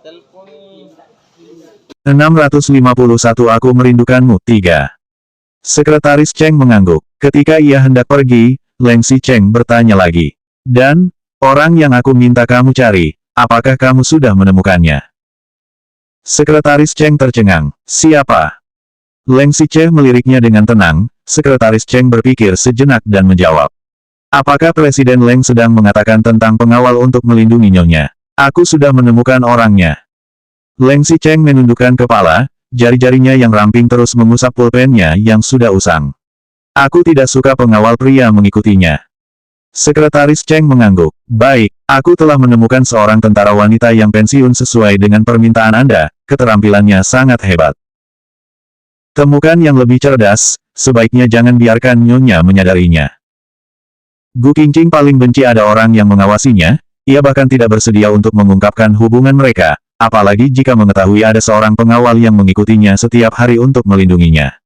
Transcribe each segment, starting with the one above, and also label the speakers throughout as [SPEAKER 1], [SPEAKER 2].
[SPEAKER 1] 651 Aku merindukanmu. 3. Sekretaris Cheng mengangguk. Ketika ia hendak pergi, Leng Xicheng bertanya lagi. Dan, orang yang aku minta kamu cari, apakah kamu sudah menemukannya? Sekretaris Cheng tercengang. Siapa? Leng Xicheng meliriknya dengan tenang. Sekretaris Cheng berpikir sejenak dan menjawab. Apakah Presiden Leng sedang mengatakan tentang pengawal untuk melindungi nyonya? Aku sudah menemukan orangnya. Leng Xicheng menundukkan kepala, jari-jarinya yang ramping terus mengusap pulpennya yang sudah usang. Aku tidak suka pengawal pria mengikutinya. Sekretaris Cheng mengangguk. Baik, aku telah menemukan seorang tentara wanita yang pensiun sesuai dengan permintaan Anda, keterampilannya sangat hebat. Temukan yang lebih cerdas, sebaiknya jangan biarkan nyonya menyadarinya. Gu Qingqing paling benci ada orang yang mengawasinya, ia bahkan tidak bersedia untuk mengungkapkan hubungan mereka, apalagi jika mengetahui ada seorang pengawal yang mengikutinya setiap hari untuk melindunginya.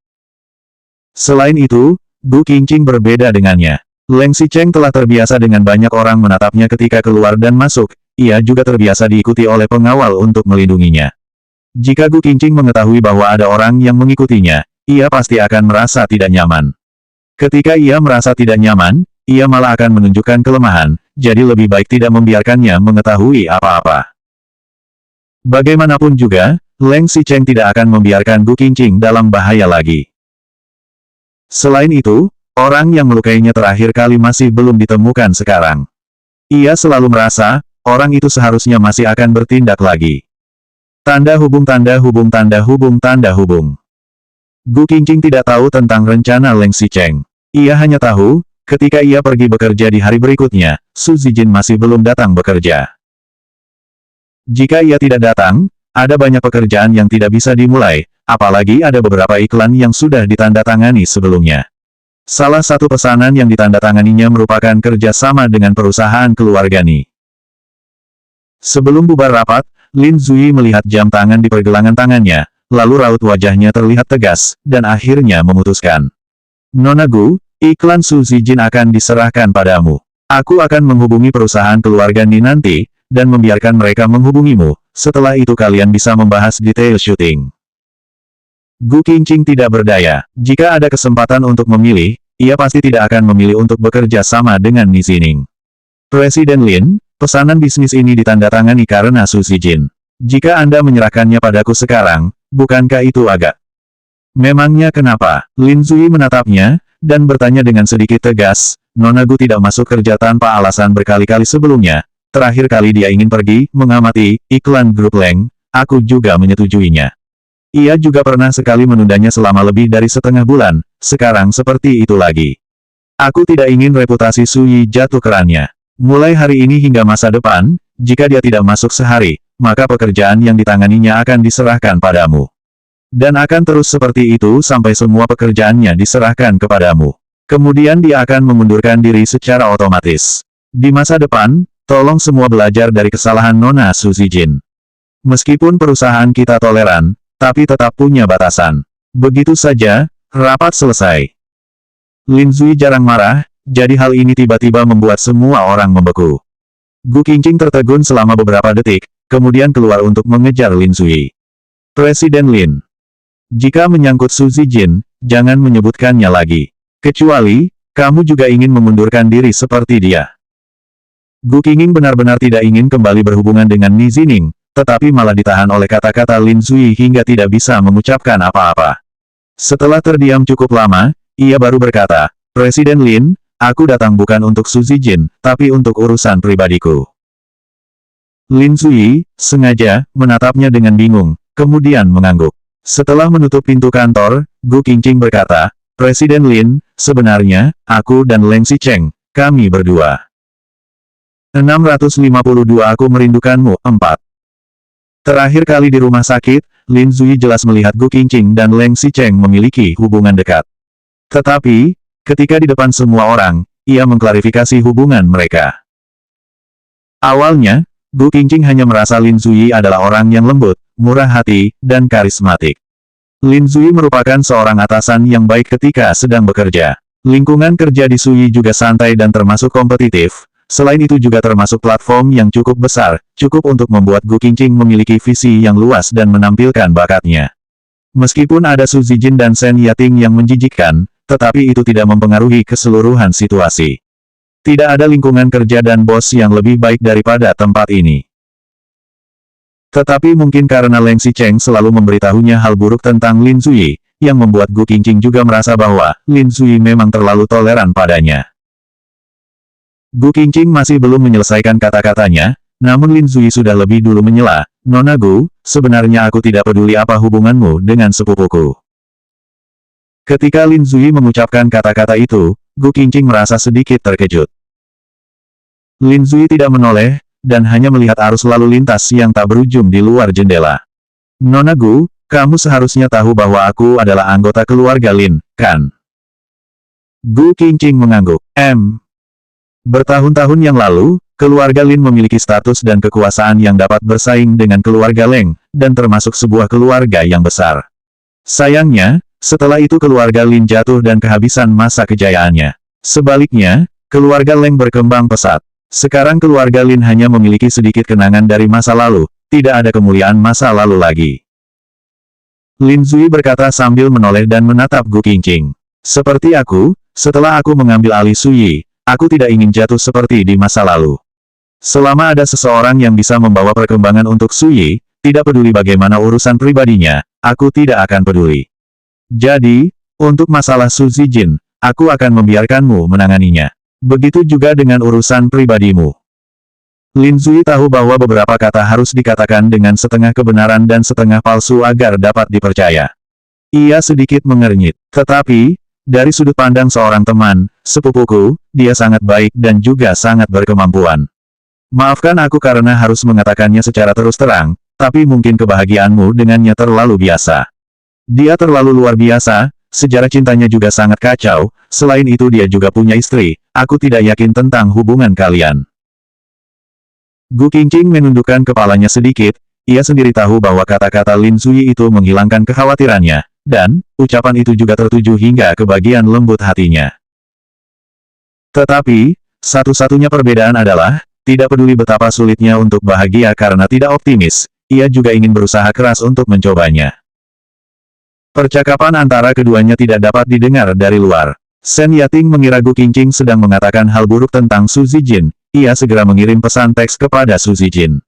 [SPEAKER 1] Selain itu, Gu Qingqing berbeda dengannya. Leng Xicheng telah terbiasa dengan banyak orang menatapnya ketika keluar dan masuk, ia juga terbiasa diikuti oleh pengawal untuk melindunginya. Jika Gu Qingqing mengetahui bahwa ada orang yang mengikutinya, ia pasti akan merasa tidak nyaman. Ketika ia merasa tidak nyaman, ia malah akan menunjukkan kelemahan, jadi lebih baik tidak membiarkannya mengetahui apa-apa. Bagaimanapun juga, Leng Xicheng tidak akan membiarkan Gu Qingqing dalam bahaya lagi. Selain itu, orang yang melukainya terakhir kali masih belum ditemukan sekarang. Ia selalu merasa, orang itu seharusnya masih akan bertindak lagi. Tanda hubung tanda hubung tanda hubung tanda hubung. Gu Qingqing tidak tahu tentang rencana Leng Xicheng. Ia hanya tahu, ketika ia pergi bekerja di hari berikutnya, Su Zijin masih belum datang bekerja. Jika ia tidak datang, ada banyak pekerjaan yang tidak bisa dimulai, apalagi ada beberapa iklan yang sudah ditandatangani sebelumnya. Salah satu pesanan yang ditandatanganinya merupakan kerjasama dengan perusahaan keluarga Ni. Sebelum bubar rapat, Lin Zui melihat jam tangan di pergelangan tangannya, lalu raut wajahnya terlihat tegas, dan akhirnya memutuskan. Nona Gu, iklan Su Zijin akan diserahkan padamu. Aku akan menghubungi perusahaan keluarga Ni nanti, dan membiarkan mereka menghubungimu, setelah itu kalian bisa membahas detail syuting. Gu Qingqing tidak berdaya. Jika ada kesempatan untuk memilih, ia pasti tidak akan memilih untuk bekerja sama dengan Ni Zining. Presiden Lin, pesanan bisnis ini ditandatangani karena Su Zijin. Jika Anda menyerahkannya padaku sekarang, bukankah itu agak? Memangnya kenapa? Lin Zui menatapnya, dan bertanya dengan sedikit tegas, Nona Gu tidak masuk kerja tanpa alasan berkali-kali sebelumnya. Terakhir kali dia ingin pergi, mengamati, iklan grup Leng, aku juga menyetujuinya. Ia juga pernah sekali menundanya selama lebih dari setengah bulan, sekarang seperti itu lagi. Aku tidak ingin reputasi Su Yi jatuh kerannya. Mulai hari ini hingga masa depan, jika dia tidak masuk sehari, maka pekerjaan yang ditanganinya akan diserahkan padamu. Dan akan terus seperti itu sampai semua pekerjaannya diserahkan kepadamu. Kemudian dia akan mengundurkan diri secara otomatis. Di masa depan, tolong semua belajar dari kesalahan Nona Su Zijin. Meskipun perusahaan kita toleran, tapi tetap punya batasan. Begitu saja, rapat selesai. Lin Zui jarang marah, jadi hal ini tiba-tiba membuat semua orang membeku. Gu Qingqing tertegun selama beberapa detik, kemudian keluar untuk mengejar Lin Zui. Presiden Lin. Jika menyangkut Su Zijin, jangan menyebutkannya lagi. Kecuali, kamu juga ingin mengundurkan diri seperti dia. Gu Qingqing benar-benar tidak ingin kembali berhubungan dengan Ni Zining, tetapi malah ditahan oleh kata-kata Lin Zui hingga tidak bisa mengucapkan apa-apa. Setelah terdiam cukup lama, ia baru berkata, Presiden Lin, aku datang bukan untuk Su Zijin, tapi untuk urusan pribadiku. Lin Zui, sengaja, menatapnya dengan bingung, kemudian mengangguk. Setelah menutup pintu kantor, Gu Qingqing berkata, Presiden Lin, sebenarnya, aku dan Leng Xicheng, kami berdua. 652 Aku merindukanmu. 4. Terakhir kali di rumah sakit, Lin Zui jelas melihat Gu Qingqing dan Leng Xicheng memiliki hubungan dekat. Tetapi, ketika di depan semua orang, ia mengklarifikasi hubungan mereka. Awalnya, Gu Qingqing hanya merasa Lin Zui adalah orang yang lembut, murah hati, dan karismatik. Lin Zui merupakan seorang atasan yang baik ketika sedang bekerja. Lingkungan kerja di Suyi juga santai dan termasuk kompetitif, Selain itu juga termasuk platform yang cukup besar, cukup untuk membuat Gu Qingqing memiliki visi yang luas dan menampilkan bakatnya. Meskipun ada Su Zijin dan Shen Yating yang menjijikkan, tetapi itu tidak mempengaruhi keseluruhan situasi. Tidak ada lingkungan kerja dan bos yang lebih baik daripada tempat ini. Tetapi mungkin karena Leng Xicheng selalu memberitahunya hal buruk tentang Lin Zui, yang membuat Gu Qingqing juga merasa bahwa Lin Zui memang terlalu toleran padanya. Gu Qingqing masih belum menyelesaikan kata-katanya, namun Lin Zui sudah lebih dulu menyela, "Nona Gu, sebenarnya aku tidak peduli apa hubunganmu dengan sepupuku." Ketika Lin Zui mengucapkan kata-kata itu, Gu Qingqing merasa sedikit terkejut. Lin Zui tidak menoleh, dan hanya melihat arus lalu lintas yang tak berujung di luar jendela. "Nona Gu, kamu seharusnya tahu bahwa aku adalah anggota keluarga Lin, kan?" Gu Qingqing mengangguk. Bertahun-tahun yang lalu, keluarga Lin memiliki status dan kekuasaan yang dapat bersaing dengan keluarga Leng, dan termasuk sebuah keluarga yang besar. Sayangnya, setelah itu keluarga Lin jatuh dan kehabisan masa kejayaannya. Sebaliknya, keluarga Leng berkembang pesat. Sekarang keluarga Lin hanya memiliki sedikit kenangan dari masa lalu, tidak ada kemuliaan masa lalu lagi. Lin Zui berkata sambil menoleh dan menatap Gu Qingqing. "Seperti aku, setelah aku mengambil alih Suyi, aku tidak ingin jatuh seperti di masa lalu. Selama ada seseorang yang bisa membawa perkembangan untuk Suyi, tidak peduli bagaimana urusan pribadinya, aku tidak akan peduli. Jadi, untuk masalah Su Zijin, aku akan membiarkanmu menanganinya. Begitu juga dengan urusan pribadimu." Lin Zui tahu bahwa beberapa kata harus dikatakan dengan setengah kebenaran dan setengah palsu agar dapat dipercaya. Ia sedikit mengernyit. "Tetapi, dari sudut pandang seorang teman, sepupuku, dia sangat baik dan juga sangat berkemampuan. Maafkan aku karena harus mengatakannya secara terus terang, tapi mungkin kebahagiaanmu dengannya terlalu biasa. Dia terlalu luar biasa, sejarah cintanya juga sangat kacau, selain itu dia juga punya istri, aku tidak yakin tentang hubungan kalian." Gu Qingqing menundukkan kepalanya sedikit, ia sendiri tahu bahwa kata-kata Lin Zui itu menghilangkan kekhawatirannya, dan, ucapan itu juga tertuju hingga ke bagian lembut hatinya. Tetapi, satu-satunya perbedaan adalah, tidak peduli betapa sulitnya untuk bahagia karena tidak optimis, ia juga ingin berusaha keras untuk mencobanya. Percakapan antara keduanya tidak dapat didengar dari luar. Shen Yating mengira Gu Qingqing sedang mengatakan hal buruk tentang Su Zijin, ia segera mengirim pesan teks kepada Su Zijin.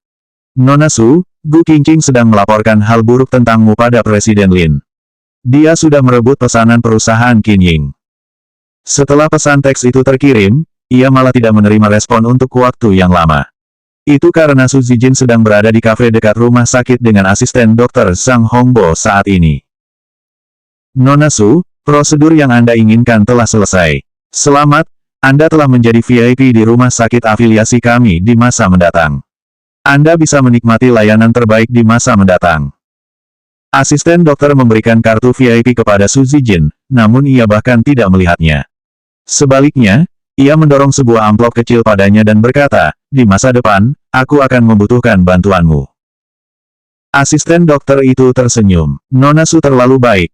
[SPEAKER 1] "Nona Su, Gu Qingqing sedang melaporkan hal buruk tentangmu pada Presiden Lin. Dia sudah merebut pesanan perusahaan Qin Ying." Setelah pesan teks itu terkirim, ia malah tidak menerima respon untuk waktu yang lama. Itu karena Su Zijin sedang berada di kafe dekat rumah sakit dengan asisten Dr. Zhang Hongbo saat ini. "Nona Su, prosedur yang Anda inginkan telah selesai. Selamat, Anda telah menjadi VIP di rumah sakit afiliasi kami di masa mendatang. Anda bisa menikmati layanan terbaik di masa mendatang." Asisten dokter memberikan kartu VIP kepada Su Zijin, namun ia bahkan tidak melihatnya. Sebaliknya, ia mendorong sebuah amplop kecil padanya dan berkata, "Di masa depan, aku akan membutuhkan bantuanmu." Asisten dokter itu tersenyum. "Nona Su terlalu baik."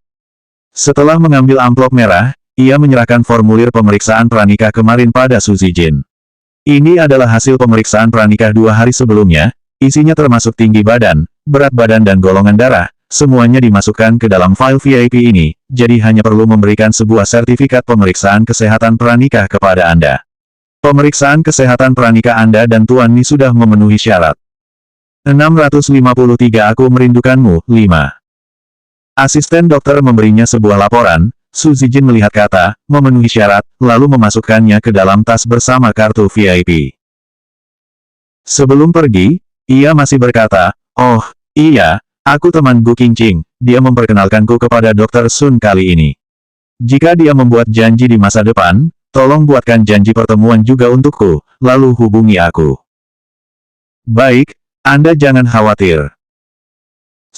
[SPEAKER 1] Setelah mengambil amplop merah, ia menyerahkan formulir pemeriksaan pranikah kemarin pada Su Zijin. Ini adalah hasil pemeriksaan pranikah 2 hari sebelumnya, isinya termasuk tinggi badan, berat badan dan golongan darah, semuanya dimasukkan ke dalam file VIP ini, jadi hanya perlu memberikan sebuah sertifikat pemeriksaan kesehatan pranikah kepada Anda. Pemeriksaan kesehatan pranikah Anda dan Tuan Ni sudah memenuhi syarat. 653 Aku merindukanmu, 5. Asisten dokter memberinya sebuah laporan. Su Zijin melihat kata, memenuhi syarat, lalu memasukkannya ke dalam tas bersama kartu VIP. Sebelum pergi, ia masih berkata, "Oh, iya, aku teman Gu Qingqing, dia memperkenalkanku kepada Dr. Sun kali ini. Jika dia membuat janji di masa depan, tolong buatkan janji pertemuan juga untukku, lalu hubungi aku." "Baik, Anda jangan khawatir."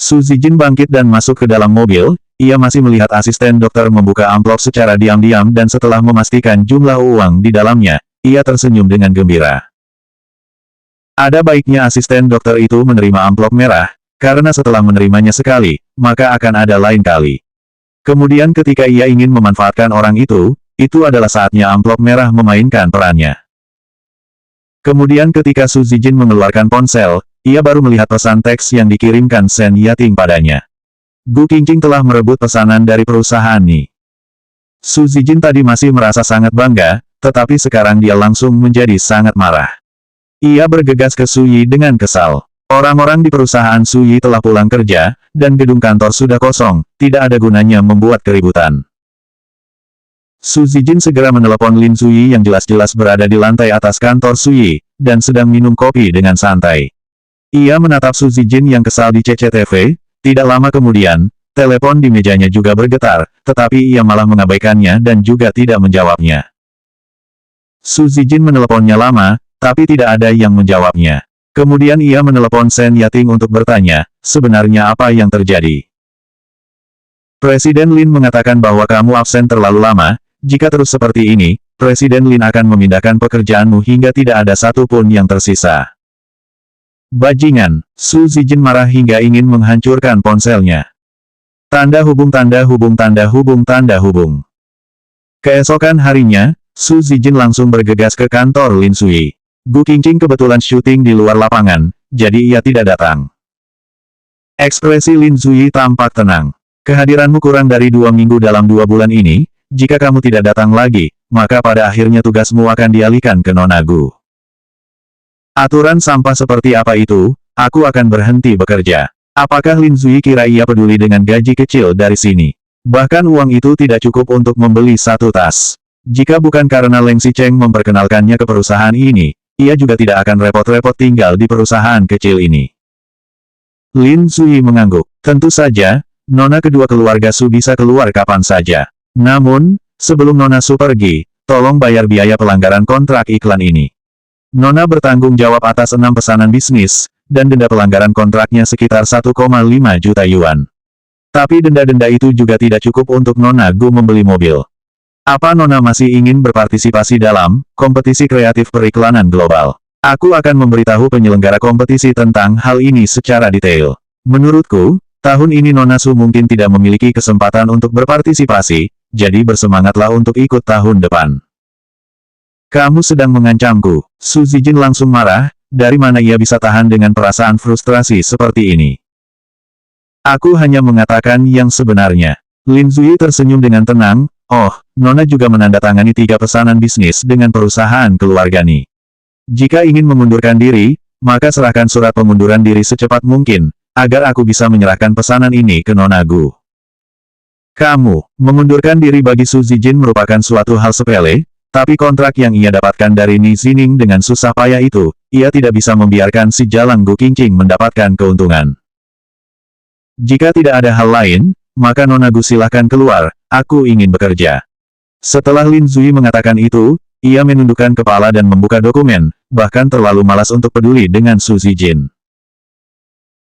[SPEAKER 1] Su Zijin bangkit dan masuk ke dalam mobil. Ia masih melihat asisten dokter membuka amplop secara diam-diam dan setelah memastikan jumlah uang di dalamnya, ia tersenyum dengan gembira. Ada baiknya asisten dokter itu menerima amplop merah, karena setelah menerimanya sekali, maka akan ada lain kali. Kemudian ketika ia ingin memanfaatkan orang itu adalah saatnya amplop merah memainkan perannya. Kemudian ketika Su Zijin mengeluarkan ponsel, ia baru melihat pesan teks yang dikirimkan Shen Yating padanya. Gu Qingqing telah merebut pesanan dari perusahaan Ni. Su Zijin tadi masih merasa sangat bangga, tetapi sekarang dia langsung menjadi sangat marah. Ia bergegas ke Su Yi dengan kesal. Orang-orang di perusahaan Su Yi telah pulang kerja, dan gedung kantor sudah kosong, tidak ada gunanya membuat keributan. Su Zijin segera menelepon Lin Zuyi yang jelas-jelas berada di lantai atas kantor Su Yi, dan sedang minum kopi dengan santai. Ia menatap Su Zijin yang kesal di CCTV, tidak lama kemudian, telepon di mejanya juga bergetar, tetapi ia malah mengabaikannya dan juga tidak menjawabnya. Su Zijin meneleponnya lama, tapi tidak ada yang menjawabnya. Kemudian ia menelepon Shen Yating untuk bertanya, sebenarnya apa yang terjadi. Presiden Lin mengatakan bahwa kamu absen terlalu lama. Jika terus seperti ini, Presiden Lin akan memindahkan pekerjaanmu hingga tidak ada satu pun yang tersisa. Bajingan, Su Zijin marah hingga ingin menghancurkan ponselnya. Tanda hubung tanda hubung tanda hubung tanda hubung. Keesokan harinya, Su Zijin langsung bergegas ke kantor Lin Sui. Gu Qingqing kebetulan syuting di luar lapangan, jadi ia tidak datang. Ekspresi Lin Sui tampak tenang. Kehadiranmu kurang dari 2 minggu dalam 2 bulan ini. Jika kamu tidak datang lagi, maka pada akhirnya tugasmu akan dialihkan ke Nona Gu. Aturan sampah seperti apa itu, aku akan berhenti bekerja. Apakah Lin Zui kira ia peduli dengan gaji kecil dari sini? Bahkan uang itu tidak cukup untuk membeli 1 tas. Jika bukan karena Leng Xicheng memperkenalkannya ke perusahaan ini, ia juga tidak akan repot-repot tinggal di perusahaan kecil ini. Lin Zui mengangguk. Tentu saja, Nona kedua keluarga Su bisa keluar kapan saja. Namun, sebelum Nona Su pergi, tolong bayar biaya pelanggaran kontrak iklan ini. Nona bertanggung jawab atas 6 pesanan bisnis, dan denda pelanggaran kontraknya sekitar 1,5 juta yuan. Tapi denda-denda itu juga tidak cukup untuk Nona Gu membeli mobil. Apa Nona masih ingin berpartisipasi dalam kompetisi kreatif periklanan global? Aku akan memberitahu penyelenggara kompetisi tentang hal ini secara detail. Menurutku, tahun ini Nona Su mungkin tidak memiliki kesempatan untuk berpartisipasi, jadi bersemangatlah untuk ikut tahun depan. Kamu sedang mengancamku. Su Zijin langsung marah, dari mana ia bisa tahan dengan perasaan frustrasi seperti ini. Aku hanya mengatakan yang sebenarnya. Lin Zui tersenyum dengan tenang, oh, Nona juga menandatangani 3 pesanan bisnis dengan perusahaan keluarga Ni. Jika ingin mengundurkan diri, maka serahkan surat pengunduran diri secepat mungkin, agar aku bisa menyerahkan pesanan ini ke Nona Gu. Kamu, mengundurkan diri bagi Su Zijin merupakan suatu hal sepele, tapi kontrak yang ia dapatkan dari Ni Zining dengan susah payah itu, ia tidak bisa membiarkan si jalang Gu Qingqing mendapatkan keuntungan. Jika tidak ada hal lain, maka Nona Gu silahkan keluar, aku ingin bekerja. Setelah Lin Zui mengatakan itu, ia menundukkan kepala dan membuka dokumen, bahkan terlalu malas untuk peduli dengan Su Zijin.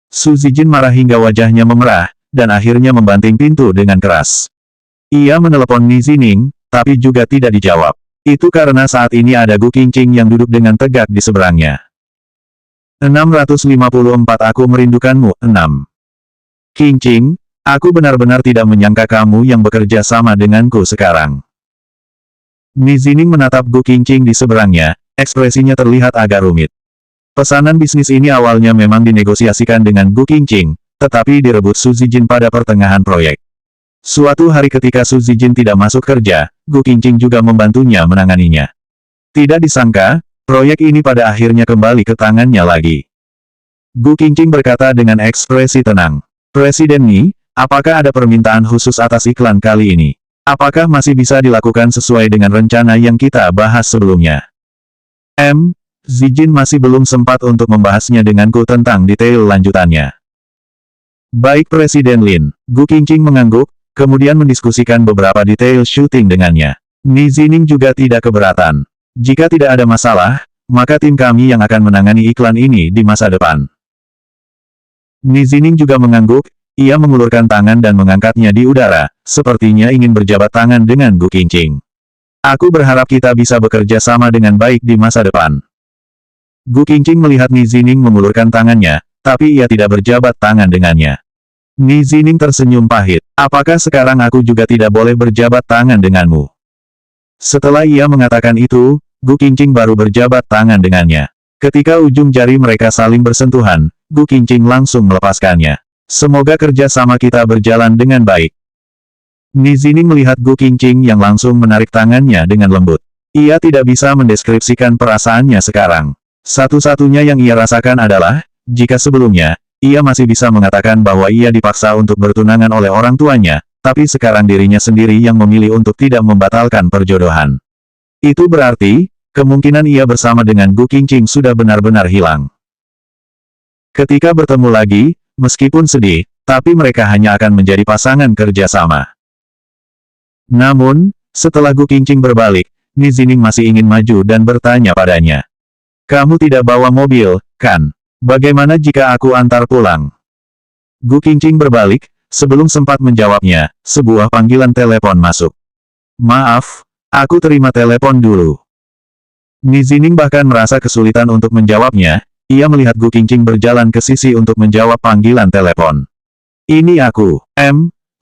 [SPEAKER 1] Su Zijin marah hingga wajahnya memerah, dan akhirnya membanting pintu dengan keras. Ia menelepon Ni Zining, tapi juga tidak dijawab. Itu karena saat ini ada Gu Qingqing yang duduk dengan tegak di seberangnya. 654 Aku merindukanmu, 6. Qingqing, aku benar-benar tidak menyangka kamu yang bekerja sama denganku sekarang. Ni Zining menatap Gu Qingqing di seberangnya, ekspresinya terlihat agak rumit. Pesanan bisnis ini awalnya memang dinegosiasikan dengan Gu Qingqing, tetapi direbut Su Zijin pada pertengahan proyek. Suatu hari ketika Su Zijin tidak masuk kerja, Gu Qingqing juga membantunya menanganinya. Tidak disangka, proyek ini pada akhirnya kembali ke tangannya lagi. Gu Qingqing berkata dengan ekspresi tenang. Presiden Ni, apakah ada permintaan khusus atas iklan kali ini? Apakah masih bisa dilakukan sesuai dengan rencana yang kita bahas sebelumnya? Zijin masih belum sempat untuk membahasnya denganku tentang detail lanjutannya. Baik Presiden Lin, Gu Qingqing mengangguk, kemudian mendiskusikan beberapa detail syuting dengannya. Ni Zining juga tidak keberatan. Jika tidak ada masalah, maka tim kami yang akan menangani iklan ini di masa depan. Ni Zining juga mengangguk, ia mengulurkan tangan dan mengangkatnya di udara, sepertinya ingin berjabat tangan dengan Gu Qingqing. Aku berharap kita bisa bekerja sama dengan baik di masa depan. Gu Qingqing melihat Ni Zining mengulurkan tangannya, tapi ia tidak berjabat tangan dengannya. Ni Zining tersenyum pahit. Apakah sekarang aku juga tidak boleh berjabat tangan denganmu? Setelah ia mengatakan itu, Gu Qingqing baru berjabat tangan dengannya. Ketika ujung jari mereka saling bersentuhan, Gu Qingqing langsung melepaskannya. Semoga kerja sama kita berjalan dengan baik. Ni Zining melihat Gu Qingqing yang langsung menarik tangannya dengan lembut. Ia tidak bisa mendeskripsikan perasaannya sekarang. Satu-satunya yang ia rasakan adalah, jika sebelumnya, ia masih bisa mengatakan bahwa ia dipaksa untuk bertunangan oleh orang tuanya, tapi sekarang dirinya sendiri yang memilih untuk tidak membatalkan perjodohan. Itu berarti, kemungkinan ia bersama dengan Gu Qingqing sudah benar-benar hilang. Ketika bertemu lagi, meskipun sedih, tapi mereka hanya akan menjadi pasangan kerja sama. Namun, setelah Gu Qingqing berbalik, Ni Zining masih ingin maju dan bertanya padanya. Kamu tidak bawa mobil, kan? Bagaimana jika aku antar pulang? Gu Qingqing berbalik, sebelum sempat menjawabnya, sebuah panggilan telepon masuk. Maaf, aku terima telepon dulu. Ni Zining bahkan merasa kesulitan untuk menjawabnya, ia melihat Gu Qingqing berjalan ke sisi untuk menjawab panggilan telepon. Ini aku,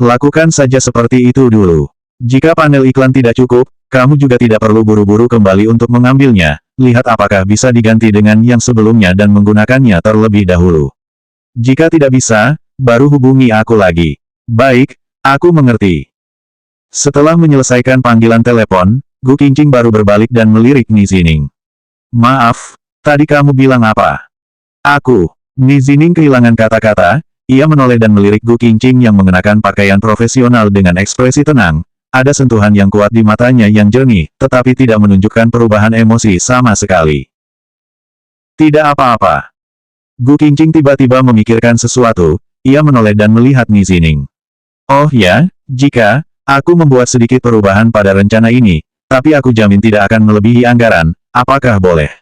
[SPEAKER 1] lakukan saja seperti itu dulu. Jika panel iklan tidak cukup, kamu juga tidak perlu buru-buru kembali untuk mengambilnya, lihat apakah bisa diganti dengan yang sebelumnya dan menggunakannya terlebih dahulu. Jika tidak bisa, baru hubungi aku lagi. Baik, aku mengerti. Setelah menyelesaikan panggilan telepon, Gu Qingqing baru berbalik dan melirik Ni Zining. Maaf, tadi kamu bilang apa? Aku. Ni Zining kehilangan kata-kata, ia menoleh dan melirik Gu Qingqing yang mengenakan pakaian profesional dengan ekspresi tenang. Ada sentuhan yang kuat di matanya yang jernih, tetapi tidak menunjukkan perubahan emosi sama sekali. Tidak apa-apa. Gu Qingqing tiba-tiba memikirkan sesuatu, ia menoleh dan melihat Ni Zining. Oh ya, jika aku membuat sedikit perubahan pada rencana ini, tapi aku jamin tidak akan melebihi anggaran, apakah boleh?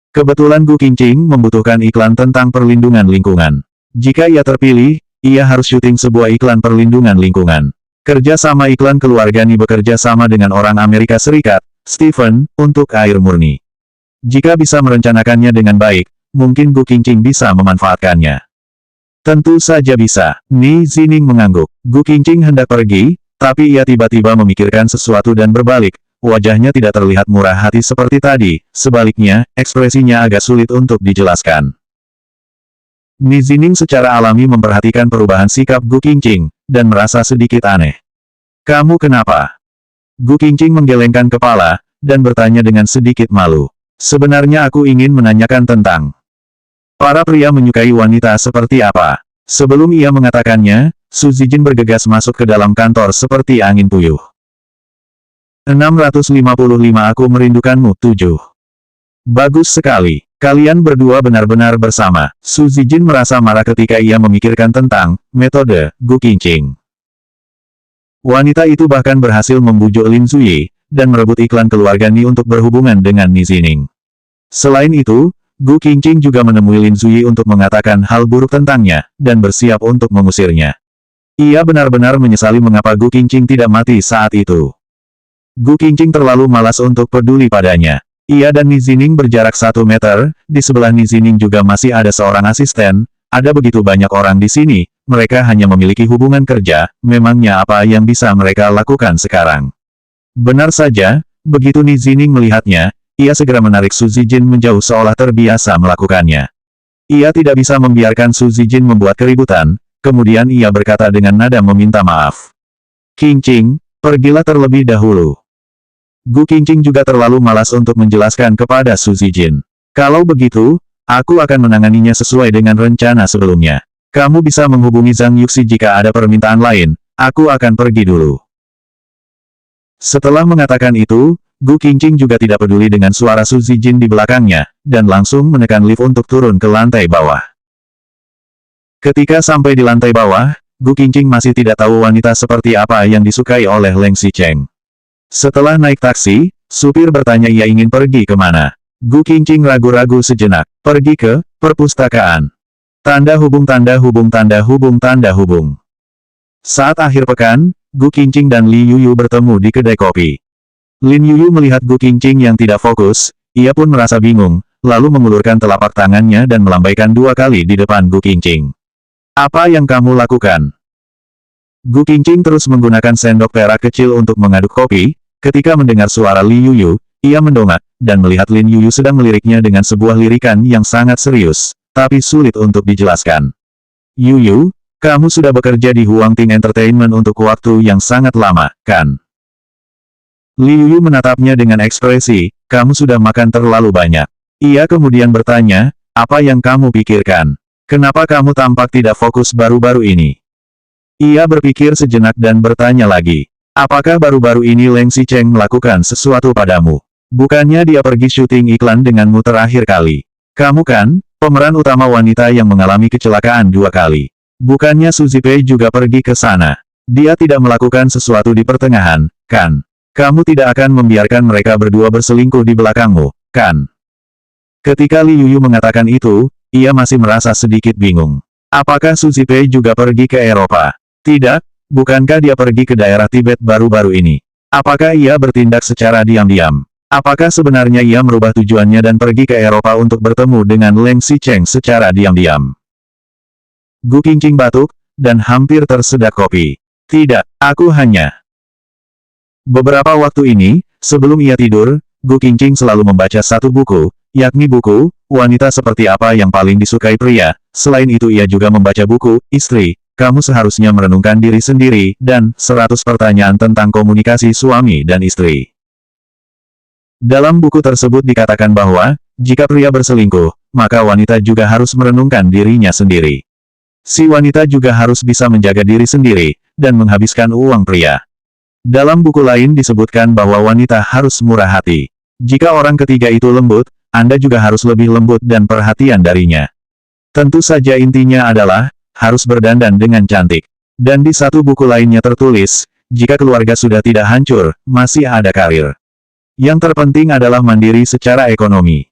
[SPEAKER 1] Kebetulan Gu Qingqing membutuhkan iklan tentang perlindungan lingkungan. Jika ia terpilih, ia harus syuting sebuah iklan perlindungan lingkungan. Kerja sama iklan keluarga Ni bekerja sama dengan orang Amerika Serikat, Stephen, untuk air murni. Jika bisa merencanakannya dengan baik, mungkin Gu Qingqing bisa memanfaatkannya. Tentu saja bisa. Ni Zining mengangguk. Gu Qingqing hendak pergi, tapi ia tiba-tiba memikirkan sesuatu dan berbalik. Wajahnya tidak terlihat murah hati seperti tadi, sebaliknya, ekspresinya agak sulit untuk dijelaskan. Ni Zining secara alami memperhatikan perubahan sikap Gu Qingqing, dan merasa sedikit aneh. Kamu kenapa? Gu Qingqing menggelengkan kepala, dan bertanya dengan sedikit malu. Sebenarnya aku ingin menanyakan tentang para pria menyukai wanita seperti apa. Sebelum ia mengatakannya, Su Zijin bergegas masuk ke dalam kantor seperti angin puyuh. 655 Aku merindukanmu 7. Bagus sekali. Kalian berdua benar-benar bersama. Su Zijin merasa marah ketika ia memikirkan tentang metode Gu Qingqing. Wanita itu bahkan berhasil membujuk Lin Zuyi, dan merebut iklan keluarga Ni untuk berhubungan dengan Ni Zining. Selain itu, Gu Qingqing juga menemui Lin Zuyi untuk mengatakan hal buruk tentangnya, dan bersiap untuk mengusirnya. Ia benar-benar menyesali mengapa Gu Qingqing tidak mati saat itu. Gu Qingqing terlalu malas untuk peduli padanya. Ia dan Ni Zining berjarak 1 meter, di sebelah Ni Zining juga masih ada seorang asisten, ada begitu banyak orang di sini, mereka hanya memiliki hubungan kerja, memangnya apa yang bisa mereka lakukan sekarang? Benar saja, begitu Ni Zining melihatnya, ia segera menarik Su Zijin menjauh seolah terbiasa melakukannya. Ia tidak bisa membiarkan Su Zijin membuat keributan, kemudian ia berkata dengan nada meminta maaf. Qingqing, pergilah terlebih dahulu. Gu Qingqing juga terlalu malas untuk menjelaskan kepada Su Zijin. Kalau begitu, aku akan menanganinya sesuai dengan rencana sebelumnya. Kamu bisa menghubungi Zhang Yuxi jika ada permintaan lain, aku akan pergi dulu. Setelah mengatakan itu, Gu Qingqing juga tidak peduli dengan suara Su Zijin di belakangnya, dan langsung menekan lift untuk turun ke lantai bawah. Ketika sampai di lantai bawah, Gu Qingqing masih tidak tahu wanita seperti apa yang disukai oleh Leng Xicheng. Setelah naik taksi, supir bertanya ia ingin pergi kemana. Gu Qingqing ragu-ragu sejenak. Pergi ke perpustakaan. Tanda hubung tanda hubung tanda hubung tanda hubung. Saat akhir pekan, Gu Qingqing dan Li Yuyu bertemu di kedai kopi. Lin Yuyu melihat Gu Qingqing yang tidak fokus, ia pun merasa bingung, lalu mengulurkan telapak tangannya dan melambaikan 2 kali di depan Gu Qingqing. Apa yang kamu lakukan? Gu Qingqing terus menggunakan sendok perak kecil untuk mengaduk kopi. Ketika mendengar suara Li Yuyu, Ia mendongak, dan melihat Lin Yuyu sedang meliriknya dengan sebuah lirikan yang sangat serius, tapi sulit untuk dijelaskan. Yuyu, kamu sudah bekerja di Huangting Entertainment untuk waktu yang sangat lama, kan? Li Yuyu menatapnya dengan ekspresi, kamu sudah makan terlalu banyak. Ia kemudian bertanya, apa yang kamu pikirkan? Kenapa kamu tampak tidak fokus baru-baru ini? Ia berpikir sejenak dan bertanya lagi, apakah baru-baru ini Leng Xicheng melakukan sesuatu padamu? Bukannya dia pergi syuting iklan denganmu terakhir kali. Kamu kan, pemeran utama wanita yang mengalami kecelakaan 2 kali. Bukannya Su Zipei juga pergi ke sana. Dia tidak melakukan sesuatu di pertengahan, kan? Kamu tidak akan membiarkan mereka berdua berselingkuh di belakangmu, kan? Ketika Li Yuyu mengatakan itu, ia masih merasa sedikit bingung. Apakah Su Zipei juga pergi ke Eropa? Tidak, bukankah dia pergi ke daerah Tibet baru-baru ini? Apakah ia bertindak secara diam-diam? Apakah sebenarnya ia merubah tujuannya dan pergi ke Eropa untuk bertemu dengan Leng Xicheng secara diam-diam? Gu Qingqing batuk, dan hampir tersedak kopi. Tidak, aku hanya... Beberapa waktu ini, sebelum ia tidur, Gu Qingqing selalu membaca satu buku, yakni buku, Wanita Seperti Apa Yang Paling Disukai Pria. Selain itu ia juga membaca buku, Istri, Kamu Seharusnya Merenungkan Diri Sendiri, dan 100 Pertanyaan Tentang Komunikasi Suami dan Istri. Dalam buku tersebut dikatakan bahwa, jika pria berselingkuh, maka wanita juga harus merenungkan dirinya sendiri. Si wanita juga harus bisa menjaga diri sendiri, dan menghabiskan uang pria. Dalam buku lain disebutkan bahwa wanita harus murah hati. Jika orang ketiga itu lembut, Anda juga harus lebih lembut dan perhatian darinya. Tentu saja intinya adalah, harus berdandan dengan cantik. Dan di satu buku lainnya tertulis, jika keluarga sudah tidak hancur, masih ada karir. Yang terpenting adalah mandiri secara ekonomi.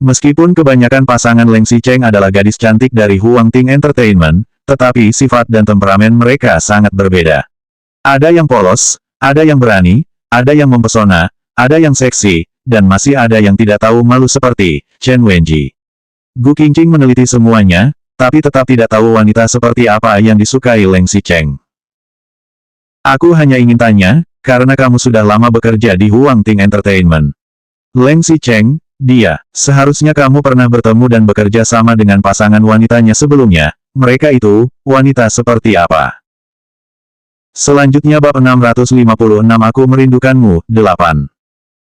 [SPEAKER 1] Meskipun kebanyakan pasangan Leng Xicheng adalah gadis cantik dari Huangting Entertainment, tetapi sifat dan temperamen mereka sangat berbeda. Ada yang polos, ada yang berani, ada yang mempesona, ada yang seksi, dan masih ada yang tidak tahu malu seperti Chen Wenji. Gu Qingqing meneliti semuanya, tapi tetap tidak tahu wanita seperti apa yang disukai Leng Xicheng. Aku hanya ingin tanya, karena kamu sudah lama bekerja di Huangting Entertainment. Leng Xicheng, dia, seharusnya kamu pernah bertemu dan bekerja sama dengan pasangan wanitanya sebelumnya. Mereka itu, wanita seperti apa? Selanjutnya bab 656 Aku Merindukanmu, 8.